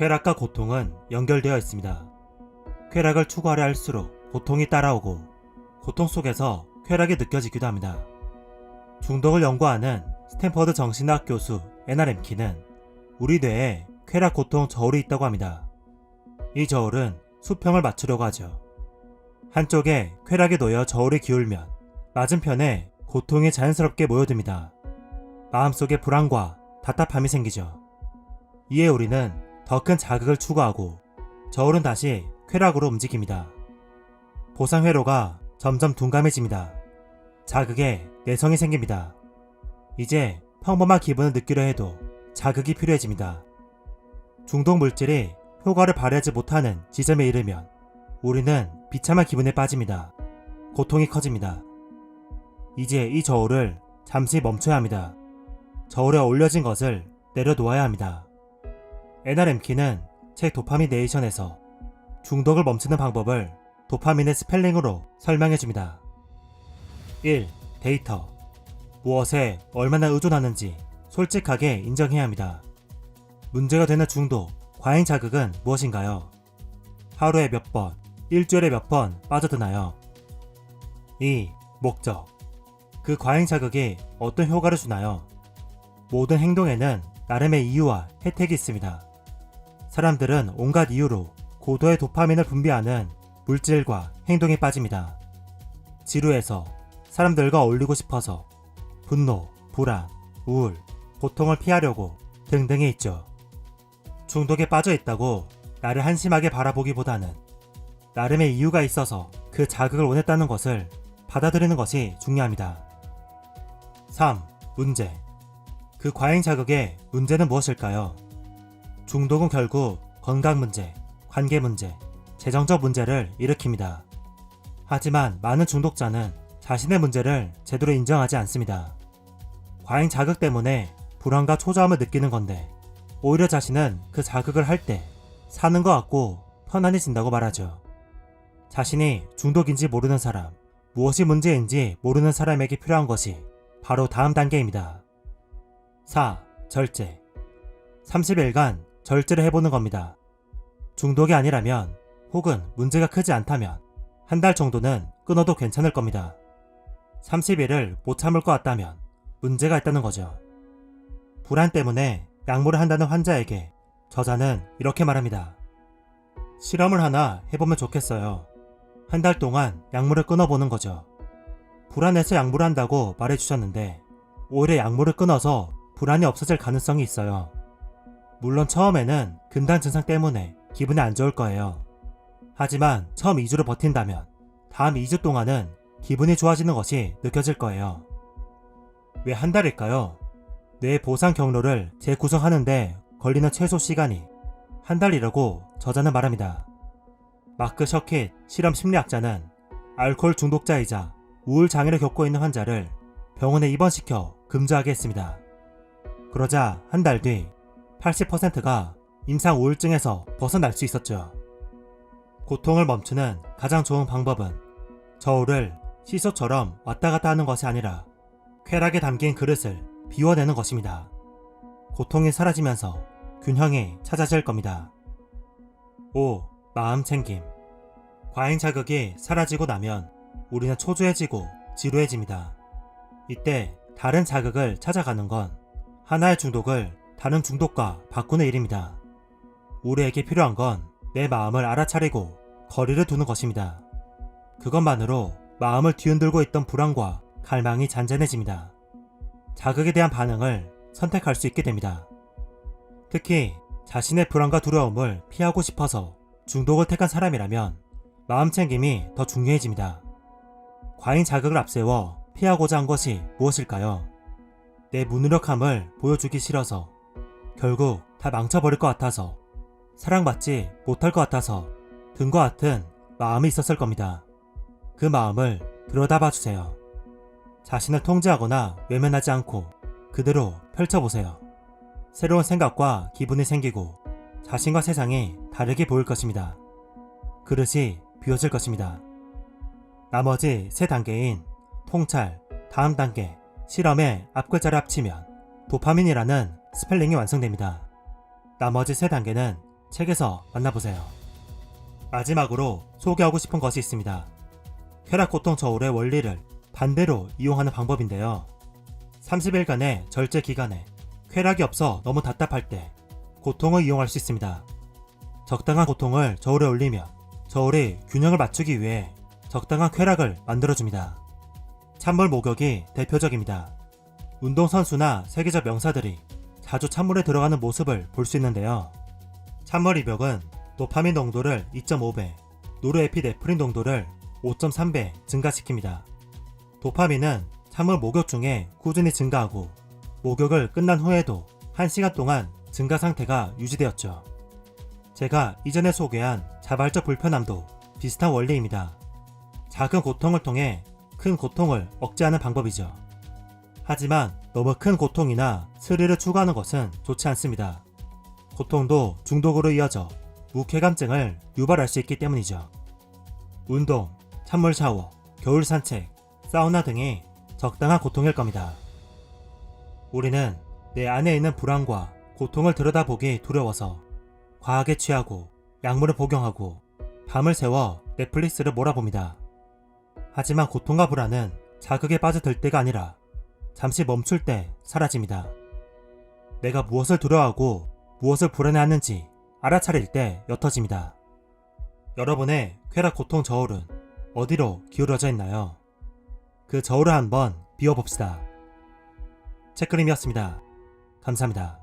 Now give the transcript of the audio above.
쾌락과 고통은 연결되어 있습니다. 쾌락을 추구하려 할수록 고통이 따라오고 고통 속에서 쾌락이 느껴지기도 합니다. 중독을 연구하는 스탠퍼드 정신학 교수 애나 렘킨은 우리 뇌에 쾌락 고통 저울이 있다고 합니다. 이 저울은 수평을 맞추려고 하죠. 한쪽에 쾌락이 놓여 저울이 기울면 맞은편에 고통이 자연스럽게 모여듭니다. 마음속에 불안과 답답함이 생기죠. 이에 우리는 더 큰 자극을 추구하고 저울은 다시 쾌락으로 움직입니다. 보상 회로가 점점 둔감해집니다. 자극에 내성이 생깁니다. 이제 평범한 기분을 느끼려 해도 자극이 필요해집니다. 중독 물질이 효과를 발휘하지 못하는 지점에 이르면 우리는 비참한 기분에 빠집니다. 고통이 커집니다. 이제 이 저울을 잠시 멈춰야 합니다. 저울에 올려진 것을 내려놓아야 합니다. 애나 렘킨은 책 도파민 네이션에서 중독을 멈추는 방법을 도파민의 스펠링으로 설명해줍니다. 1. 데이터. 무엇에 얼마나 의존하는지 솔직하게 인정해야 합니다. 문제가 되는 중독, 과잉 자극은 무엇인가요? 하루에 몇 번, 일주일에 몇 번 빠져드나요? 2. 목적. 그 과잉 자극이 어떤 효과를 주나요? 모든 행동에는 나름의 이유와 혜택이 있습니다. 사람들은 온갖 이유로 고도의 도파민을 분비하는 물질과 행동에 빠집니다. 지루해서, 사람들과 어울리고 싶어서, 분노, 불안, 우울, 고통을 피하려고 등등이 있죠. 중독에 빠져 있다고 나를 한심하게 바라보기보다는 나름의 이유가 있어서 그 자극을 원했다는 것을 받아들이는 것이 중요합니다. 3. 문제. 그 과잉 자극의 문제는 무엇일까요? 중독은 결국 건강 문제, 관계 문제, 재정적 문제를 일으킵니다. 하지만 많은 중독자는 자신의 문제를 제대로 인정하지 않습니다. 과잉 자극 때문에 불안과 초조함을 느끼는 건데 오히려 자신은 그 자극을 할 때 사는 것 같고 편안해진다고 말하죠. 자신이 중독인지 모르는 사람, 무엇이 문제인지 모르는 사람에게 필요한 것이 바로 다음 단계입니다. 4. 절제. 30일간 절제를 해보는 겁니다. 중독이 아니라면 혹은 문제가 크지 않다면 한 달 정도는 끊어도 괜찮을 겁니다. 30일을 못 참을 것 같다면 문제가 있다는 거죠. 불안 때문에 약물을 한다는 환자에게 저자는 이렇게 말합니다. 실험을 하나 해보면 좋겠어요. 한 달 동안 약물을 끊어보는 거죠. 불안해서 약물을 한다고 말해주셨는데 오히려 약물을 끊어서 불안이 없어질 가능성이 있어요. 물론 처음에는 금단 증상 때문에 기분이 안 좋을 거예요. 하지만 처음 2주를 버틴다면 다음 2주 동안은 기분이 좋아지는 것이 느껴질 거예요. 왜 한 달일까요? 뇌의 보상 경로를 재구성하는데 걸리는 최소 시간이 한 달이라고 저자는 말합니다. 마크 셔킷 실험 심리학자는 알코올 중독자이자 우울 장애를 겪고 있는 환자를 병원에 입원시켜 금주하게 했습니다. 그러자 한 달 뒤 80%가 임상 우울증에서 벗어날 수 있었죠. 고통을 멈추는 가장 좋은 방법은 저울을 시소처럼 왔다 갔다 하는 것이 아니라 쾌락에 담긴 그릇을 비워내는 것입니다. 고통이 사라지면서 균형이 찾아질 겁니다. 5. 마음 챙김. 과잉 자극이 사라지고 나면 우리는 초조해지고 지루해집니다. 이때 다른 자극을 찾아가는 건 하나의 중독을 다른 중독과 바꾸는 일입니다. 우리에게 필요한 건 내 마음을 알아차리고 거리를 두는 것입니다. 그것만으로 마음을 뒤흔들고 있던 불안과 갈망이 잔잔해집니다. 자극에 대한 반응을 선택할 수 있게 됩니다. 특히 자신의 불안과 두려움을 피하고 싶어서 중독을 택한 사람이라면 마음 챙김이 더 중요해집니다. 과잉 자극을 앞세워 피하고자 한 것이 무엇일까요? 내 무능력함을 보여주기 싫어서, 결국 다 망쳐버릴 것 같아서, 사랑받지 못할 것 같아서 등과 같은 마음이 있었을 겁니다. 그 마음을 들여다봐 주세요. 자신을 통제하거나 외면하지 않고 그대로 펼쳐보세요. 새로운 생각과 기분이 생기고 자신과 세상이 다르게 보일 것입니다. 그릇이 비워질 것입니다. 나머지 세 단계인 통찰, 다음 단계, 실험의 앞글자를 합치면 도파민이라는 스펠링이 완성됩니다. 나머지 세 단계는 책에서 만나보세요. 마지막으로 소개하고 싶은 것이 있습니다. 쾌락 고통 저울의 원리를 반대로 이용하는 방법인데요. 30일간의 절제 기간에 쾌락이 없어 너무 답답할 때 고통을 이용할 수 있습니다. 적당한 고통을 저울에 올리면 저울이 균형을 맞추기 위해 적당한 쾌락을 만들어줍니다. 찬물 목욕이 대표적입니다. 운동선수나 세계적 명사들이 자주 찬물에 들어가는 모습을 볼 수 있는데요. 찬물 입욕은 도파민 농도를 2.5배, 노르에피네프린 농도를 5.3배 증가시킵니다. 도파민은 찬물 목욕 중에 꾸준히 증가하고 목욕을 끝난 후에도 1시간 동안 증가 상태가 유지되었죠. 제가 이전에 소개한 자발적 불편함도 비슷한 원리입니다. 작은 고통을 통해 큰 고통을 억제하는 방법이죠. 하지만 너무 큰 고통이나 스릴을 추구하는 것은 좋지 않습니다. 고통도 중독으로 이어져 무쾌감증을 유발할 수 있기 때문이죠. 운동, 찬물 샤워, 겨울 산책, 사우나 등이 적당한 고통일 겁니다. 우리는 내 안에 있는 불안과 고통을 들여다보기 두려워서 과하게 취하고 약물을 복용하고 밤을 새워 넷플릭스를 몰아봅니다. 하지만 고통과 불안은 자극에 빠져들 때가 아니라 잠시 멈출 때 사라집니다. 내가 무엇을 두려워하고 무엇을 불안해하는지 알아차릴 때 옅어집니다. 여러분의 쾌락 고통 저울은 어디로 기울어져 있나요? 그 저울을 한번 비워봅시다. 책그림이었습니다. 감사합니다.